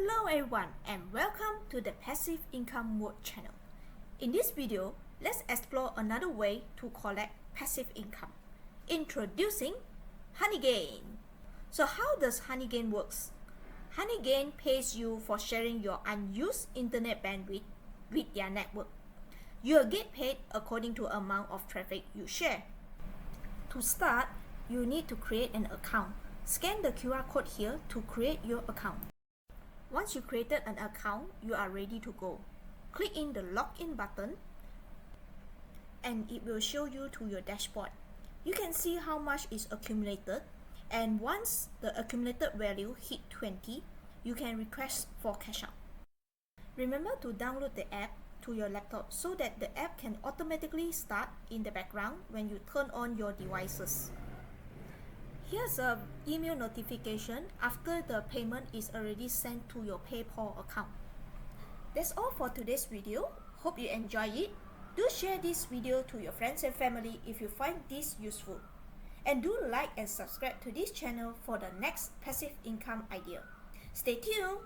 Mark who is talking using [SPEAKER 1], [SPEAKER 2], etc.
[SPEAKER 1] Hello everyone and welcome to the Passive Income Mode channel. In this video, let's explore another way to collect passive income. Introducing Honeygain. So how does Honeygain works? Honeygain pays you for sharing your unused internet bandwidth with their network. You'll get paid according to amount of traffic you share. To start, you need to create an account. Scan the QR code here to create your account. Once you created an account, you are ready to go. Click in the login button and it will show you to your dashboard. You can see how much is accumulated, and once the accumulated value hit 20, you can request for cash out. Remember to download the app to your laptop so that the app can automatically start in the background when you turn on your devices. Here's an email notification after the payment is already sent to your PayPal account. That's all for today's video. Hope you enjoy it. Do share this video to your friends and family if you find this useful. And do like and subscribe to this channel for the next passive income idea. Stay tuned!